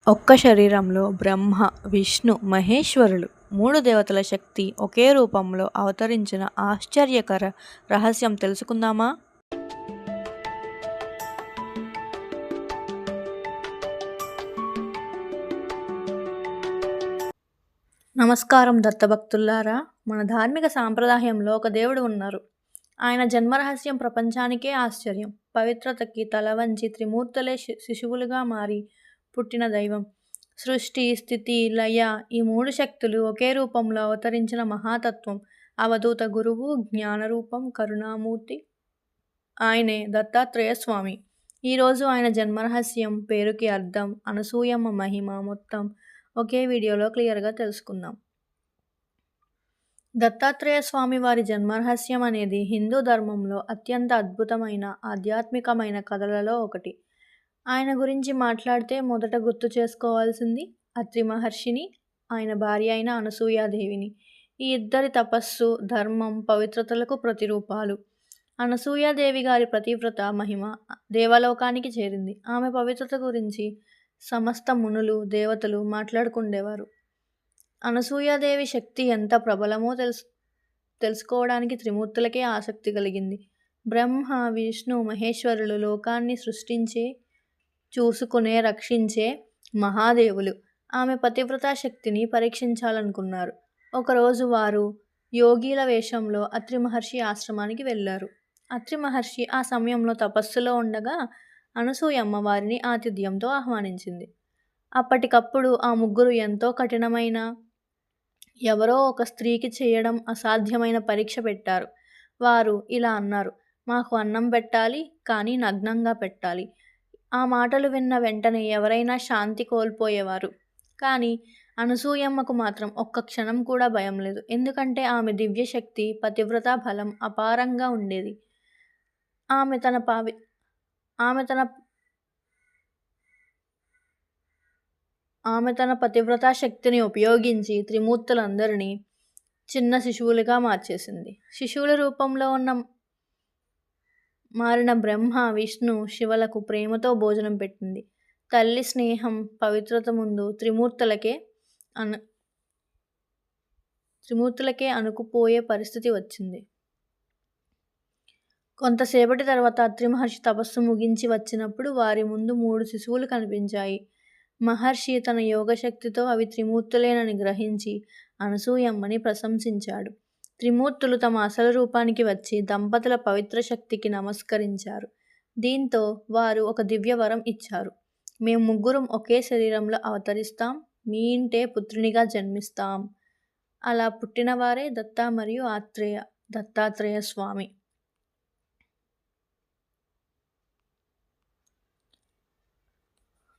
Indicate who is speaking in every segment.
Speaker 1: ఒక్క శరీరంలో బ్రహ్మ, విష్ణు, మహేశ్వరులు 3 దేవతల శక్తి ఒకే రూపంలో అవతరించిన ఆశ్చర్యకర రహస్యం తెలుసుకుందామా? నమస్కారం దత్తభక్తులారా! మన ధార్మిక సాంప్రదాయంలో ఒక దేవుడు ఉన్నారు. ఆయన జన్మరహస్యం ప్రపంచానికే ఆశ్చర్యం. పవిత్రతకి తల వంచి త్రిమూర్తులే శిశువులుగా మారి పుట్టిన దైవం. సృష్టి, స్థితి, లయ ఈ 3 శక్తులు ఒకే రూపంలో అవతరించిన మహాతత్వం. అవధూత గురువు, జ్ఞానరూపం, కరుణామూర్తి ఆయనే దత్తాత్రేయ స్వామి. ఈరోజు ఆయన జన్మరహస్యం, పేరుకి అర్థం, అనసూయమ్మ మహిమ మొత్తం ఒకే వీడియోలో క్లియర్గా తెలుసుకుందాం. దత్తాత్రేయ స్వామి వారి జన్మరహస్యం అనేది హిందూ ధర్మంలో అత్యంత అద్భుతమైన ఆధ్యాత్మికమైన కథలలో ఒకటి. ఆయన గురించి మాట్లాడితే మొదట గుర్తు చేసుకోవాల్సింది అత్రి మహర్షిని, ఆయన భార్య అయిన అనసూయాదేవిని. ఈ ఇద్దరి తపస్సు, ధర్మం, పవిత్రతలకు ప్రతిరూపాలు. అనసూయాదేవి గారి పతివ్రత మహిమ దేవలోకానికి చేరింది. ఆమె పవిత్రత గురించి సమస్త మునులు, దేవతలు మాట్లాడుకుండేవారు. అనసూయాదేవి శక్తి ఎంత ప్రబలమో తెలుసుకోవడానికి త్రిమూర్తులకే ఆసక్తి కలిగింది. బ్రహ్మ, విష్ణు, మహేశ్వరులు లోకాన్ని సృష్టించే, చూసుకునే, రక్షించే మహాదేవులు. ఆమె పతివ్రతా శక్తిని పరీక్షించాలనుకున్నారు. ఒకరోజు వారు యోగిల వేషంలో అత్రి మహర్షి ఆశ్రమానికి వెళ్ళారు. అత్రి మహర్షి ఆ సమయంలో తపస్సులో ఉండగా అనసూయమ్మ వారిని ఆతిథ్యంతో ఆహ్వానించింది. అప్పటికప్పుడు ఆ ముగ్గురు ఎంతో కఠినమైన, ఎవరో ఒక స్త్రీకి చేయడం అసాధ్యమైన పరీక్ష పెట్టారు. వారు ఇలా అన్నారు: మాకు అన్నం పెట్టాలి, కానీ నగ్నంగా పెట్టాలి. ఆ మాటలు విన్న వెంటనే ఎవరైనా శాంతి కోల్పోయేవారు. కానీ అనసూయమ్మకు మాత్రం ఒక్క క్షణం కూడా భయం లేదు. ఎందుకంటే ఆమె దివ్యశక్తి, పతివ్రతా బలం అపారంగా ఉండేది. ఆమె తన పతివ్రతా శక్తిని ఉపయోగించి త్రిమూర్తులందరినీ చిన్న శిశువులుగా మార్చేసింది. శిశువుల రూపంలో మారిన బ్రహ్మ, విష్ణు, శివలకు ప్రేమతో భోజనం పెట్టింది. తల్లి స్నేహం, పవిత్రత ముందు త్రిమూర్తులకే అణుకుపోయే పరిస్థితి వచ్చింది. కొంతసేపటి తర్వాత అత్రి మహర్షి తపస్సు ముగించి వచ్చినప్పుడు వారి ముందు 3 శిశువులు కనిపించాయి. మహర్షి తన యోగశక్తితో అవి త్రిమూర్తులేనని గ్రహించి అనసూయమ్మని ప్రశంసించాడు. త్రిమూర్తులు తమ అసలు రూపానికి వచ్చి దంపతుల పవిత్ర శక్తికి నమస్కరించారు. దీంతో వారు ఒక దివ్య వరం ఇచ్చారు: మేము ముగ్గురం ఒకే శరీరంలో అవతరిస్తాం, మీ ఇంటే పుత్రునిగా జన్మిస్తాం. అలా పుట్టినవారే దత్త మరియు దత్తాత్రేయ స్వామి.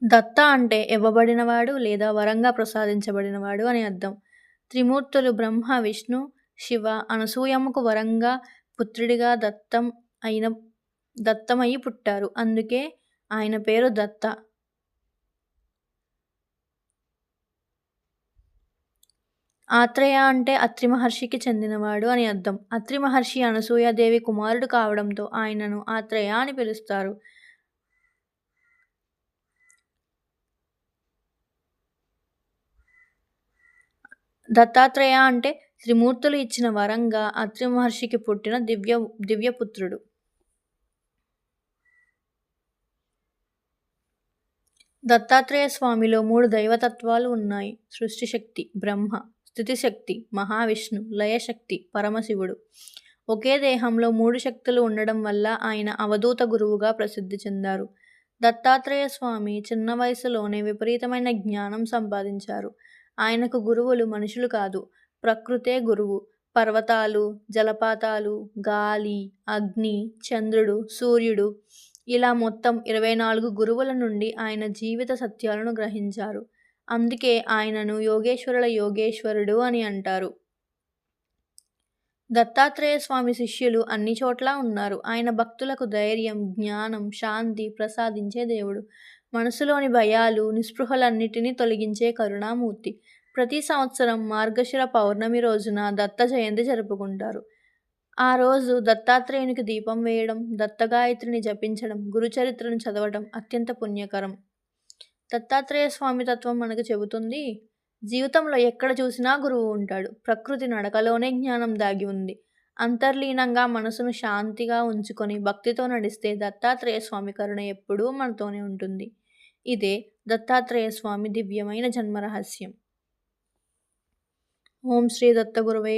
Speaker 1: దత్త అంటే ఇవ్వబడినవాడు లేదా వరంగా ప్రసాదించబడినవాడు అని అర్థం. త్రిమూర్తులు బ్రహ్మ, విష్ణు, శివ అనసూయమ్మకు వరంగా పుత్రుడిగా దత్తమయి పుట్టారు. అందుకే ఆయన పేరు దత్త. ఆత్రేయ అంటే అత్రి మహర్షికి చెందినవాడు అని అర్థం. అత్రి మహర్షి అనసూయాదేవి కుమారుడు కావడంతో ఆయనను ఆత్రేయ అని పిలుస్తారు. దత్తాత్రేయ అంటే త్రిమూర్తులు ఇచ్చిన వరంగా అత్రి మహర్షికి పుట్టిన దివ్యపుత్రుడు. దత్తాత్రేయ స్వామిలో 3 దైవతత్వాలు ఉన్నాయి: సృష్టిశక్తి బ్రహ్మ, స్థితిశక్తి మహావిష్ణు, లయశక్తి పరమశివుడు. ఒకే దేహంలో 3 శక్తులు ఉండడం వల్ల ఆయన అవధూత గురువుగా ప్రసిద్ధి చెందారు. దత్తాత్రేయ స్వామి చిన్న వయసులోనే విపరీతమైన జ్ఞానం సంపాదించారు. ఆయనకు గురువులు మనుషులు కాదు, ప్రకృతే గురువు. పర్వతాలు, జలపాతాలు, గాలి, అగ్ని, చంద్రుడు, సూర్యుడు ఇలా మొత్తం 24 గురువుల నుండి ఆయన జీవిత సత్యాలను గ్రహించారు. అందుకే ఆయనను యోగేశ్వరుల యోగేశ్వరుడు అని అంటారు. దత్తాత్రేయ స్వామి శిష్యులు అన్ని చోట్లా ఉన్నారు. ఆయన భక్తులకు ధైర్యం, జ్ఞానం, శాంతి ప్రసాదించే దేవుడు. మనసులోని భయాలు, నిస్పృహలన్నిటినీ తొలగించే కరుణామూర్తి. ప్రతి సంవత్సరం మార్గశిర పౌర్ణమి రోజున దత్త జయంతి జరుపుకుంటారు. ఆ రోజు దత్తాత్రేయునికి దీపం వేయడం, దత్తగాయత్రిని జపించడం, గురుచరిత్రను చదవడం అత్యంత పుణ్యకరం. దత్తాత్రేయ స్వామి తత్వం మనకు చెబుతుంది, జీవితంలో ఎక్కడ చూసినా గురువు ఉంటాడు. ప్రకృతి నడకలోనే జ్ఞానం దాగి ఉంది. అంతర్లీనంగా మనసును శాంతిగా ఉంచుకొని భక్తితో నడిస్తే దత్తాత్రేయ స్వామి కరుణ ఎప్పుడూ మనతోనే ఉంటుంది. ఇదే దత్తాత్రేయ స్వామి దివ్యమైన జన్మరహస్యం. ఓం శ్రీ దత్తగురువే